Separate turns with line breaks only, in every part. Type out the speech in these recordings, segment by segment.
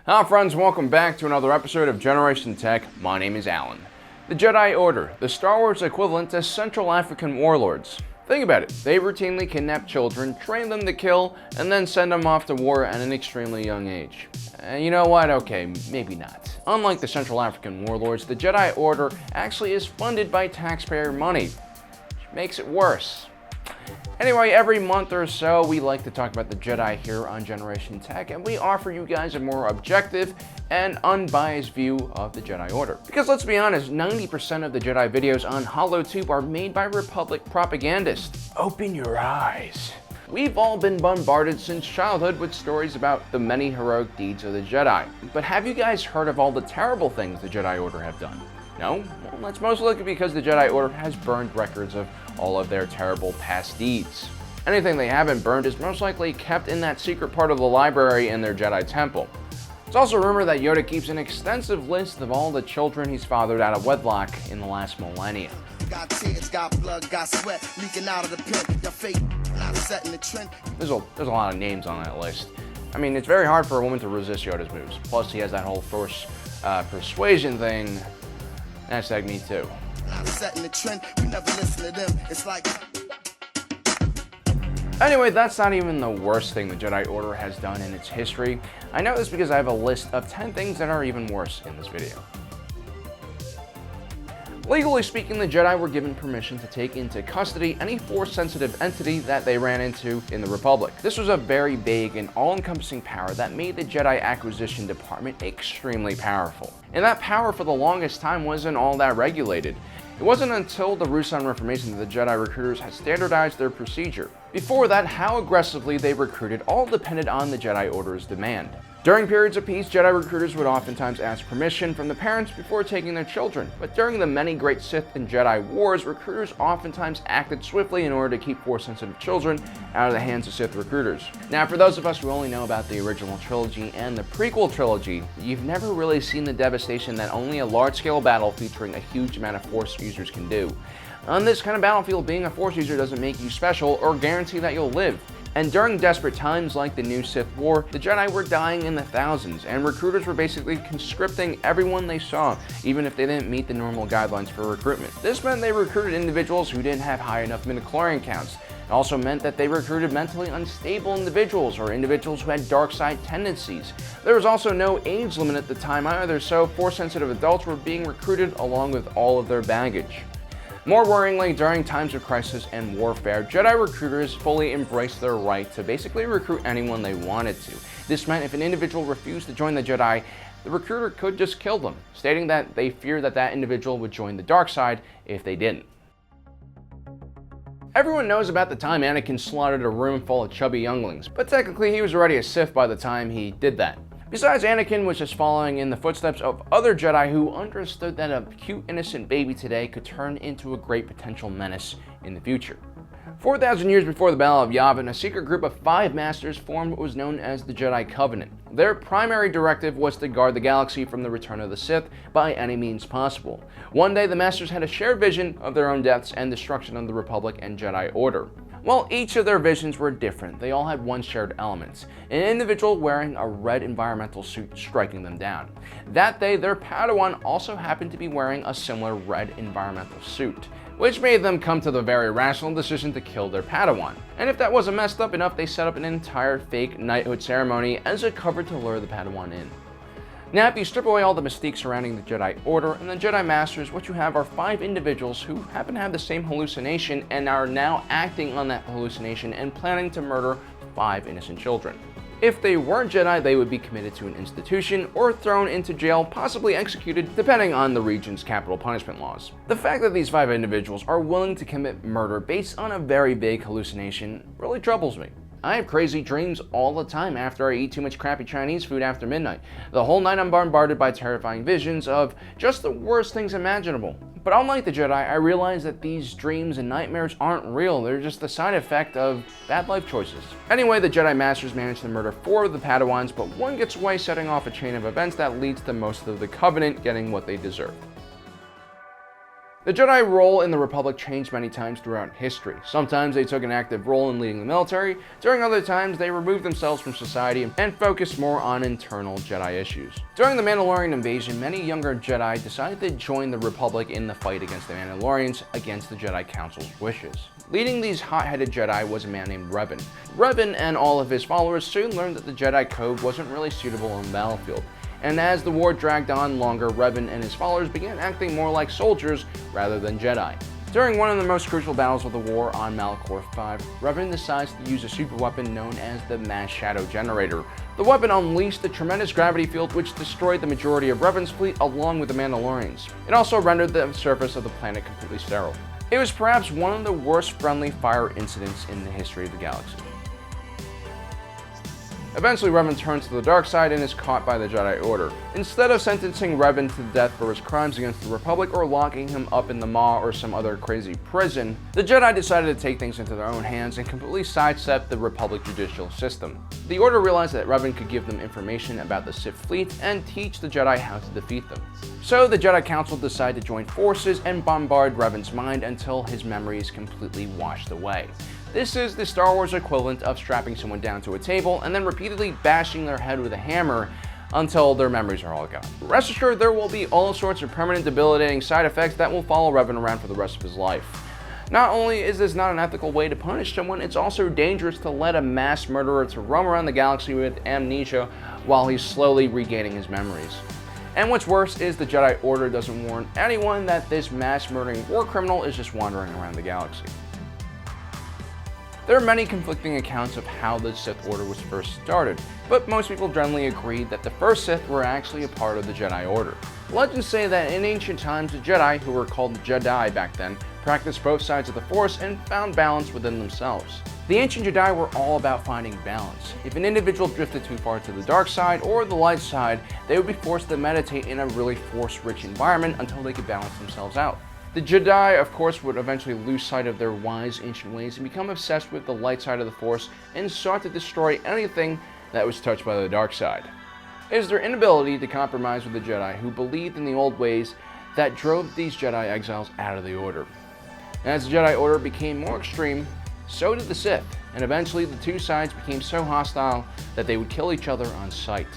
Hi friends, welcome back to another episode of Generation Tech. My name is Alan. The Jedi Order, the Star Wars equivalent to Central African warlords. Think about it, they routinely kidnap children, train them to kill, and then send them off to war at an extremely young age. And you know what? Okay, maybe not. Unlike the Central African warlords, the Jedi Order actually is funded by taxpayer money, which makes it worse. Anyway, every month or so, we like to talk about the Jedi here on Generation Tech, and we offer you guys a more objective and unbiased view of the Jedi Order. Because let's be honest, 90% of the Jedi videos on HoloTube are made by Republic propagandists. Open your eyes. We've all been bombarded since childhood with stories about the many heroic deeds of the Jedi. But have you guys heard of all the terrible things the Jedi Order have done? No? Well, that's most likely because the Jedi Order has burned records of all of their terrible past deeds. Anything they haven't burned is most likely kept in that secret part of the library in their Jedi temple. It's also rumored that Yoda keeps an extensive list of all the children he's fathered out of wedlock in the last millennia.
Got tears, got blood, got sweat leaking out of the pen. Your fate not setting the trend.
There's a lot of names on that list. I mean, it's very hard for a woman to resist Yoda's moves. Plus, he has that whole Force persuasion thing. Hashtag me too.
Not setting the trend. We never listen to them. It's like.
Anyway, that's not even the worst thing the Jedi Order has done in its history. I know this because I have a list of 10 things that are even worse in this video. Legally speaking, the Jedi were given permission to take into custody any Force-sensitive entity that they ran into in the Republic. This was a very vague and all-encompassing power that made the Jedi Acquisition Department extremely powerful. And that power for the longest time wasn't all that regulated. It wasn't until the Ruusan Reformation that the Jedi recruiters had standardized their procedure. Before that, how aggressively they recruited all depended on the Jedi Order's demand. During periods of peace, Jedi recruiters would oftentimes ask permission from the parents before taking their children, but during the many great Sith and Jedi wars, recruiters oftentimes acted swiftly in order to keep Force-sensitive children out of the hands of Sith recruiters. Now, for those of us who only know about the original trilogy and the prequel trilogy, you've never really seen the devastation that only a large-scale battle featuring a huge amount of Force users can do. On this kind of battlefield, being a Force user doesn't make you special or guarantee that you'll live. And during desperate times like the new Sith War, the Jedi were dying in the thousands, and recruiters were basically conscripting everyone they saw, even if they didn't meet the normal guidelines for recruitment. This meant they recruited individuals who didn't have high enough midichlorian counts. It also meant that they recruited mentally unstable individuals or individuals who had dark side tendencies. There was also no age limit at the time either, so Force-sensitive adults were being recruited along with all of their baggage. More worryingly, during times of crisis and warfare, Jedi recruiters fully embraced their right to basically recruit anyone they wanted to. This meant if an individual refused to join the Jedi, the recruiter could just kill them, stating that they feared that that individual would join the dark side if they didn't. Everyone knows about the time Anakin slaughtered a room full of chubby younglings, but technically he was already a Sith by the time he did that. Besides, Anakin was just following in the footsteps of other Jedi who understood that a cute innocent baby today could turn into a great potential menace in the future. 4,000 years before the Battle of Yavin, a secret group of 5 masters formed what was known as the Jedi Covenant. Their primary directive was to guard the galaxy from the return of the Sith by any means possible. One day, the masters had a shared vision of their own deaths and destruction of the Republic and Jedi Order. While each of their visions were different, they all had one shared element: an individual wearing a red environmental suit striking them down. That day, their Padawan also happened to be wearing a similar red environmental suit, which made them come to the very rational decision to kill their Padawan. And if that wasn't messed up enough, they set up an entire fake knighthood ceremony as a cover to lure the Padawan in. Now, if you strip away all the mystique surrounding the Jedi Order and the Jedi Masters, what you have are 5 individuals who happen to have the same hallucination and are now acting on that hallucination and planning to murder 5 innocent children. If they weren't Jedi, they would be committed to an institution or thrown into jail, possibly executed, depending on the region's capital punishment laws. The fact that these 5 individuals are willing to commit murder based on a very vague hallucination really troubles me. I have crazy dreams all the time after I eat too much crappy Chinese food after midnight. The whole night I'm bombarded by terrifying visions of just the worst things imaginable. But unlike the Jedi, I realize that these dreams and nightmares aren't real. They're just the side effect of bad life choices. Anyway, the Jedi Masters manage to murder 4 of the Padawans, but one gets away, setting off a chain of events that leads to most of the Covenant getting what they deserve. The Jedi role in the Republic changed many times throughout history. Sometimes they took an active role in leading the military, during other times they removed themselves from society and focused more on internal Jedi issues. During the Mandalorian invasion, many younger Jedi decided to join the Republic in the fight against the Mandalorians against the Jedi Council's wishes. Leading these hot-headed Jedi was a man named Revan. Revan and all of his followers soon learned that the Jedi Code wasn't really suitable on the battlefield. And as the war dragged on longer, Revan and his followers began acting more like soldiers rather than Jedi. During one of the most crucial battles of the war on Malachor V, Revan decides to use a super weapon known as the Mass Shadow Generator. The weapon unleashed a tremendous gravity field which destroyed the majority of Revan's fleet along with the Mandalorians. It also rendered the surface of the planet completely sterile. It was perhaps one of the worst friendly fire incidents in the history of the galaxy. Eventually, Revan turns to the dark side and is caught by the Jedi Order. Instead of sentencing Revan to death for his crimes against the Republic or locking him up in the Maw or some other crazy prison, the Jedi decided to take things into their own hands and completely sidestep the Republic judicial system. The Order realized that Revan could give them information about the Sith fleet and teach the Jedi how to defeat them. So the Jedi Council decided to join forces and bombard Revan's mind until his memory is completely washed away. This is the Star Wars equivalent of strapping someone down to a table and then repeatedly bashing their head with a hammer until their memories are all gone. Rest assured, there will be all sorts of permanent debilitating side effects that will follow Revan around for the rest of his life. Not only is this not an ethical way to punish someone, it's also dangerous to let a mass murderer to roam around the galaxy with amnesia while he's slowly regaining his memories. And what's worse is the Jedi Order doesn't warn anyone that this mass murdering war criminal is just wandering around the galaxy. There are many conflicting accounts of how the Sith Order was first started, but most people generally agree that the first Sith were actually a part of the Jedi Order. Legends say that in ancient times, the Jedi, who were called Jedi back then, practiced both sides of the Force and found balance within themselves. The ancient Jedi were all about finding balance. If an individual drifted too far to the dark side or the light side, they would be forced to meditate in a really Force-rich environment until they could balance themselves out. The Jedi, of course, would eventually lose sight of their wise ancient ways and become obsessed with the light side of the Force and sought to destroy anything that was touched by the dark side. It is their inability to compromise with the Jedi who believed in the old ways that drove these Jedi exiles out of the Order. And as the Jedi Order became more extreme, so did the Sith, and eventually the two sides became so hostile that they would kill each other on sight.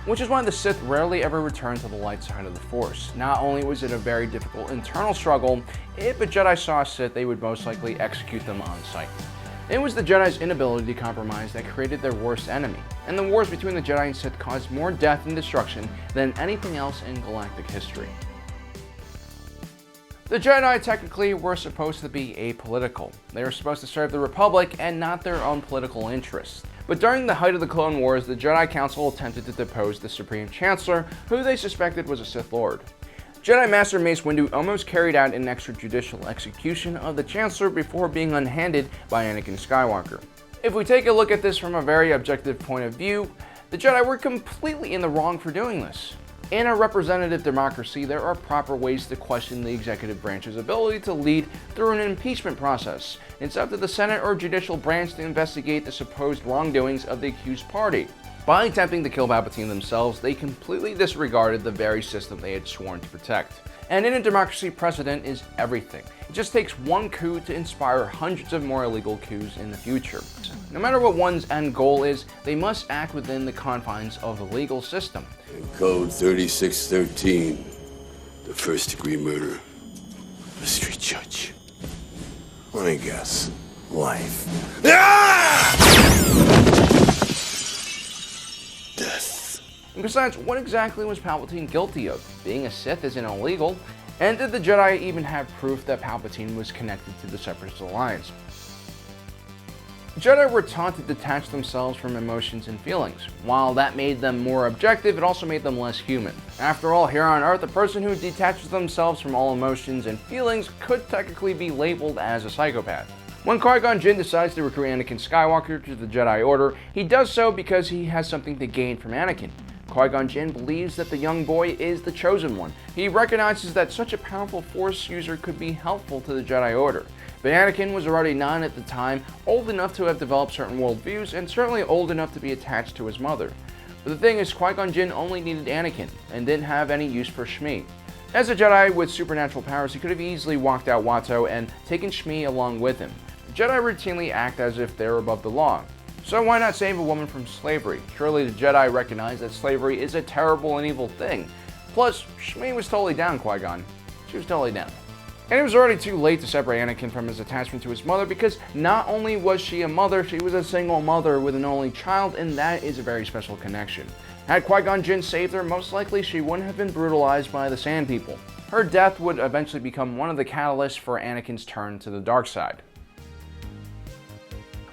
Which is why the Sith rarely ever returned to the light side of the Force. Not only was it a very difficult internal struggle, if a Jedi saw a Sith, they would most likely execute them on sight. It was the Jedi's inability to compromise that created their worst enemy, and the wars between the Jedi and Sith caused more death and destruction than anything else in galactic history. The Jedi technically were supposed to be apolitical. They were supposed to serve the Republic and not their own political interests. But during the height of the Clone Wars, the Jedi Council attempted to depose the Supreme Chancellor, who they suspected was a Sith Lord. Jedi Master Mace Windu almost carried out an extrajudicial execution of the Chancellor before being unhanded by Anakin Skywalker. If we take a look at this from a very objective point of view, the Jedi were completely in the wrong for doing this. In a representative democracy, there are proper ways to question the executive branch's ability to lead through an impeachment process. It's up to the Senate or judicial branch to investigate the supposed wrongdoings of the accused party. By attempting to kill Palpatine themselves, they completely disregarded the very system they had sworn to protect. And in a democracy, precedent is everything. It just takes one coup to inspire hundreds of more illegal coups in the future. No matter what one's end goal is, they must act within the confines of the legal system.
In Code 3613, the first-degree murder, a street judge. Let me guess. Life. Death.
And besides, what exactly was Palpatine guilty of? Being a Sith isn't illegal. And did the Jedi even have proof that Palpatine was connected to the Separatist Alliance? Jedi were taught to detach themselves from emotions and feelings. While that made them more objective, it also made them less human. After all, here on Earth, a person who detaches themselves from all emotions and feelings could technically be labeled as a psychopath. When Qui-Gon Jinn decides to recruit Anakin Skywalker to the Jedi Order, he does so because he has something to gain from Anakin. Qui-Gon Jinn believes that the young boy is the chosen one. He recognizes that such a powerful Force user could be helpful to the Jedi Order. But Anakin was already 9 at the time, old enough to have developed certain worldviews, and certainly old enough to be attached to his mother. But the thing is, Qui-Gon Jinn only needed Anakin, and didn't have any use for Shmi. As a Jedi with supernatural powers, he could have easily walked out Watto and taken Shmi along with him. Jedi routinely act as if they're above the law. So why not save a woman from slavery? Surely the Jedi recognize that slavery is a terrible and evil thing. Plus, Shmi was totally down, Qui-Gon. She was totally down. And it was already too late to separate Anakin from his attachment to his mother, because not only was she a mother, she was a single mother with an only child, and that is a very special connection. Had Qui-Gon Jinn saved her, most likely she wouldn't have been brutalized by the Sand People. Her death would eventually become one of the catalysts for Anakin's turn to the dark side.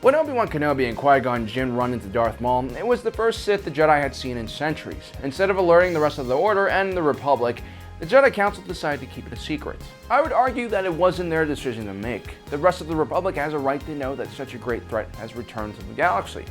When Obi-Wan Kenobi and Qui-Gon Jinn run into Darth Maul, it was the first Sith the Jedi had seen in centuries. Instead of alerting the rest of the Order and the Republic, the Jedi Council decided to keep it a secret. I would argue that it wasn't their decision to make. The rest of the Republic has a right to know that such a great threat has returned to the galaxy.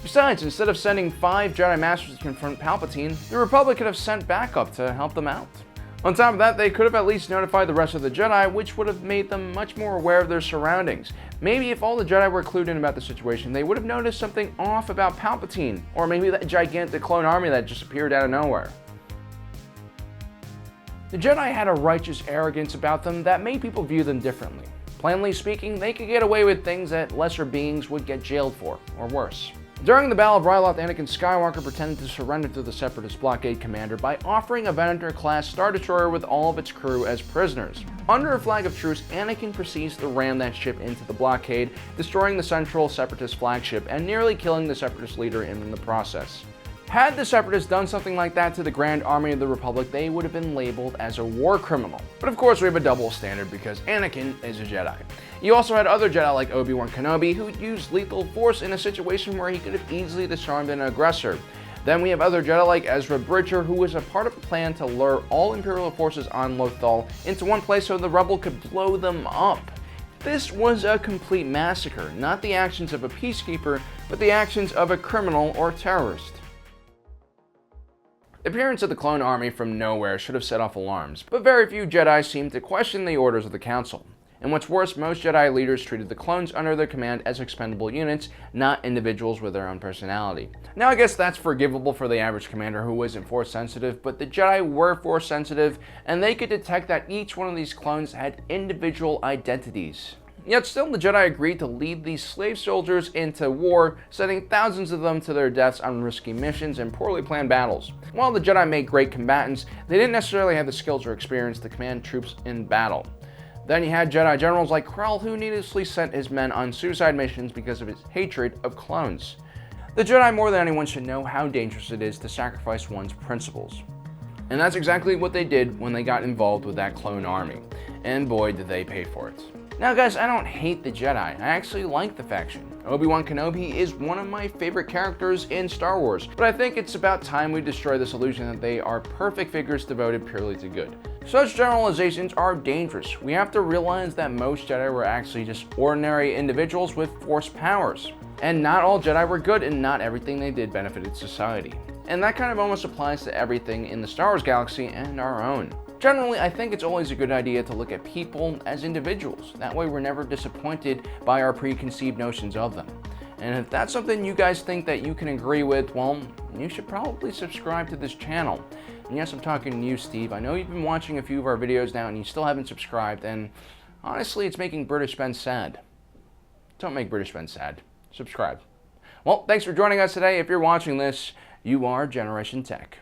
Besides, instead of sending 5 Jedi Masters to confront Palpatine, the Republic could have sent backup to help them out. On top of that, they could have at least notified the rest of the Jedi, which would have made them much more aware of their surroundings. Maybe if all the Jedi were clued in about the situation, they would have noticed something off about Palpatine, or maybe that gigantic clone army that just appeared out of nowhere. The Jedi had a righteous arrogance about them that made people view them differently. Plainly speaking, they could get away with things that lesser beings would get jailed for, or worse. During the Battle of Ryloth, Anakin Skywalker pretended to surrender to the Separatist blockade commander by offering a Venator-class Star Destroyer with all of its crew as prisoners. Under a flag of truce, Anakin proceeds to ram that ship into the blockade, destroying the central Separatist flagship and nearly killing the Separatist leader in the process. Had the Separatists done something like that to the Grand Army of the Republic, they would have been labeled as a war criminal. But of course we have a double standard because Anakin is a Jedi. You also had other Jedi like Obi-Wan Kenobi who used lethal force in a situation where he could have easily disarmed an aggressor. Then we have other Jedi like Ezra Bridger, who was a part of a plan to lure all Imperial forces on Lothal into one place so the Rebel could blow them up. This was a complete massacre, not the actions of a peacekeeper, but the actions of a criminal or terrorist. The appearance of the clone army from nowhere should have set off alarms, but very few Jedi seemed to question the orders of the Council. And what's worse, most Jedi leaders treated the clones under their command as expendable units, not individuals with their own personality. Now I guess that's forgivable for the average commander who isn't force sensitive, but the Jedi were force sensitive, and they could detect that each one of these clones had individual identities. Yet still the Jedi agreed to lead these slave soldiers into war, sending thousands of them to their deaths on risky missions and poorly planned battles. While the Jedi made great combatants, they didn't necessarily have the skills or experience to command troops in battle. Then you had Jedi generals like Krell who needlessly sent his men on suicide missions because of his hatred of clones. The Jedi more than anyone should know how dangerous it is to sacrifice one's principles. And that's exactly what they did when they got involved with that clone army. And boy did they pay for it. Now guys, I don't hate the Jedi, I actually like the faction. Obi-Wan Kenobi is one of my favorite characters in Star Wars, but I think it's about time we destroy this illusion that they are perfect figures devoted purely to good. Such generalizations are dangerous. We have to realize that most Jedi were actually just ordinary individuals with Force powers. And not all Jedi were good, and not everything they did benefited society. And that kind of almost applies to everything in the Star Wars galaxy and our own. Generally, I think it's always a good idea to look at people as individuals. That way we're never disappointed by our preconceived notions of them. And if that's something you guys think that you can agree with, well, you should probably subscribe to this channel. And yes, I'm talking to you, Steve. I know you've been watching a few of our videos now and you still haven't subscribed, and honestly, it's making British Ben sad. Don't make British Ben sad. Subscribe. Well, thanks for joining us today. If you're watching this, you are Generation Tech.